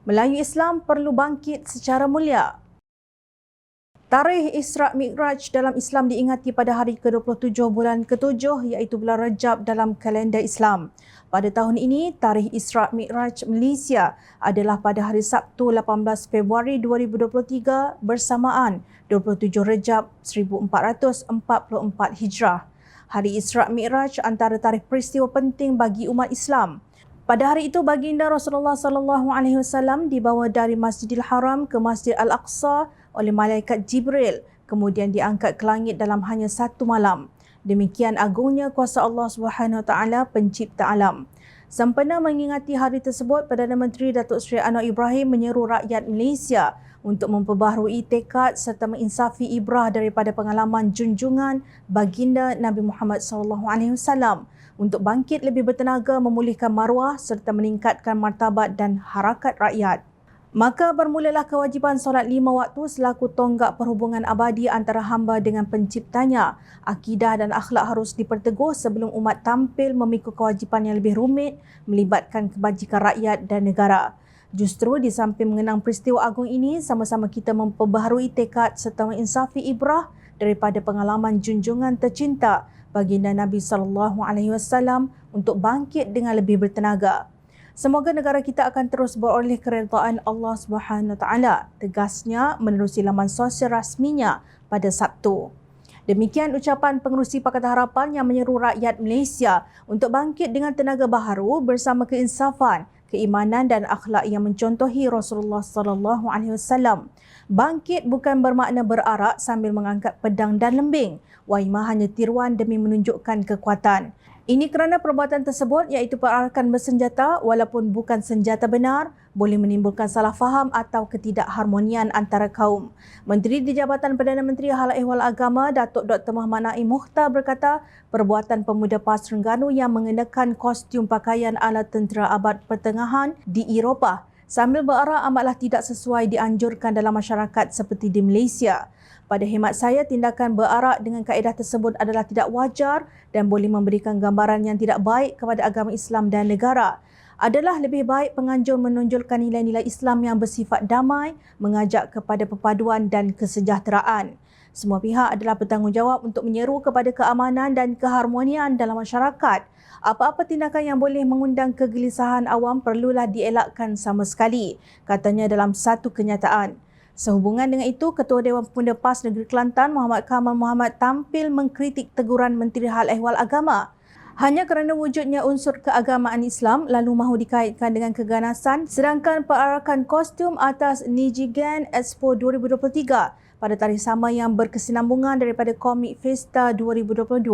Melayu Islam perlu bangkit secara mulia. Tarikh Isra' Mi'raj dalam Islam diingati pada hari ke-27 bulan ke-7 iaitu bulan Rajab dalam kalender Islam. Pada tahun ini, tarikh Isra' Mi'raj Malaysia adalah pada hari Sabtu 18 Februari 2023 bersamaan 27 Rejab 1444 Hijrah. Hari Isra' Mi'raj antara tarikh peristiwa penting bagi umat Islam. Pada hari itu, baginda Rasulullah SAW dibawa dari Masjidil Haram ke Masjid Al-Aqsa oleh malaikat Jibril, kemudian diangkat ke langit dalam hanya satu malam. Demikian agungnya kuasa Allah SWT, pencipta alam. Sempena mengingati hari tersebut, Perdana Menteri Datuk Seri Anwar Ibrahim menyeru rakyat Malaysia untuk memperbaharui tekad serta menginsafi ibrah daripada pengalaman junjungan baginda Nabi Muhammad SAW untuk bangkit lebih bertenaga, memulihkan maruah serta meningkatkan martabat dan harakat rakyat. Maka bermulalah kewajipan solat 5 waktu selaku tonggak perhubungan abadi antara hamba dengan penciptanya. Akidah dan akhlak harus diperteguh sebelum umat tampil memikul kewajipan yang lebih rumit melibatkan kebajikan rakyat dan negara. Justru di samping mengenang peristiwa agung ini, sama-sama kita memperbaharui tekad serta menginsafi ibrah daripada pengalaman junjungan tercinta baginda Nabi SAW untuk bangkit dengan lebih bertenaga. Semoga negara kita akan terus beroleh keredaan Allah SWT, tegasnya menerusi laman sosial rasminya pada Sabtu. Demikian ucapan pengerusi Pakatan Harapan yang menyeru rakyat Malaysia untuk bangkit dengan tenaga baharu bersama keinsafan, keimanan dan akhlak yang mencontohi Rasulullah SAW. Bangkit bukan bermakna berarak sambil mengangkat pedang dan lembing. Waimah hanya tiruan demi menunjukkan kekuatan. Ini kerana perbuatan tersebut iaitu perarakan bersenjata walaupun bukan senjata benar boleh menimbulkan salah faham atau ketidakharmonian antara kaum. Menteri di Jabatan Perdana Menteri Hal Ehwal Agama Datuk Dr. Muhammad Naim Mukhtar berkata perbuatan pemuda PAS Terengganu yang mengenakan kostum pakaian ala tentera abad pertengahan di Eropah sambil berarak amatlah tidak sesuai dianjurkan dalam masyarakat seperti di Malaysia. Pada khidmat saya, tindakan berarak dengan kaedah tersebut adalah tidak wajar dan boleh memberikan gambaran yang tidak baik kepada agama Islam dan negara. Adalah lebih baik penganjur menonjolkan nilai-nilai Islam yang bersifat damai, mengajak kepada perpaduan dan kesejahteraan. Semua pihak adalah bertanggungjawab untuk menyeru kepada keamanan dan keharmonian dalam masyarakat. Apa-apa tindakan yang boleh mengundang kegelisahan awam perlulah dielakkan sama sekali, katanya dalam satu kenyataan. Sehubungan dengan itu, Ketua Dewan Pemuda PAS Negeri Kelantan Muhammad Kamal Muhammad tampil mengkritik teguran Menteri Hal Ehwal Agama. Hanya kerana wujudnya unsur keagamaan Islam lalu mahu dikaitkan dengan keganasan, sedangkan perarakan kostum atas Nijigen Expo 2023 pada tarikh sama yang berkesinambungan daripada Komik Festa 2022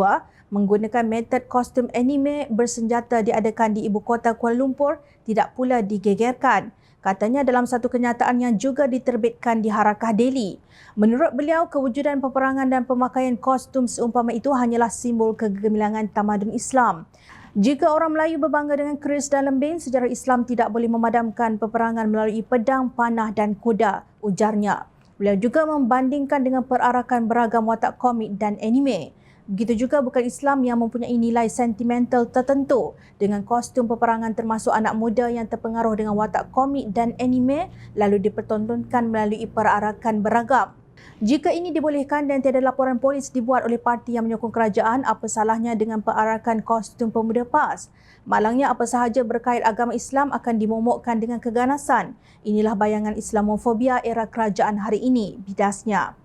menggunakan metod kostum anime bersenjata diadakan di ibu kota Kuala Lumpur tidak pula digegerkan. Katanya dalam satu kenyataan yang juga diterbitkan di Harakah Daily. Menurut beliau, kewujudan peperangan dan pemakaian kostum seumpama itu hanyalah simbol kegemilangan tamadun Islam. Jika orang Melayu berbangga dengan keris dan lembing, sejarah Islam tidak boleh memadamkan peperangan melalui pedang, panah dan kuda, ujarnya. Beliau juga membandingkan dengan perarakan beragam watak komik dan anime. Begitu juga bukan Islam yang mempunyai nilai sentimental tertentu dengan kostum peperangan termasuk anak muda yang terpengaruh dengan watak komik dan anime lalu dipertontonkan melalui perarakan beragam. Jika ini dibolehkan dan tiada laporan polis dibuat oleh parti yang menyokong kerajaan, apa salahnya dengan perarakan kostum pemuda PAS? Malangnya apa sahaja berkait agama Islam akan dimomokkan dengan keganasan. Inilah bayangan Islamofobia era kerajaan hari ini, bidasnya.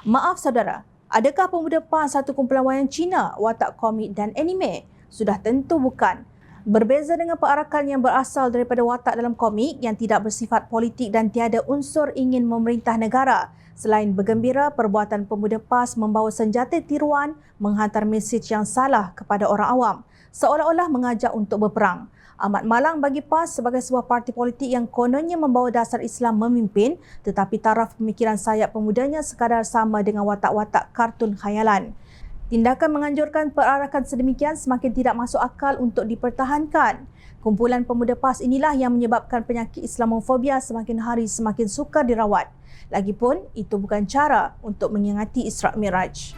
Maaf saudara, adakah pemuda PAS satu kumpulan wayang Cina, watak komik dan anime? Sudah tentu bukan. Berbeza dengan perarakan yang berasal daripada watak dalam komik yang tidak bersifat politik dan tiada unsur ingin memerintah negara. Selain bergembira, perbuatan pemuda PAS membawa senjata tiruan menghantar mesej yang salah kepada orang awam, seolah-olah mengajak untuk berperang. Amat malang bagi PAS sebagai sebuah parti politik yang kononnya membawa dasar Islam memimpin, tetapi taraf pemikiran sayap pemudanya sekadar sama dengan watak-watak kartun khayalan. Tindakan menganjurkan perarakan sedemikian semakin tidak masuk akal untuk dipertahankan. Kumpulan pemuda PAS inilah yang menyebabkan penyakit Islamofobia semakin hari semakin sukar dirawat. Lagipun, itu bukan cara untuk mengingati Isra' Mi'raj.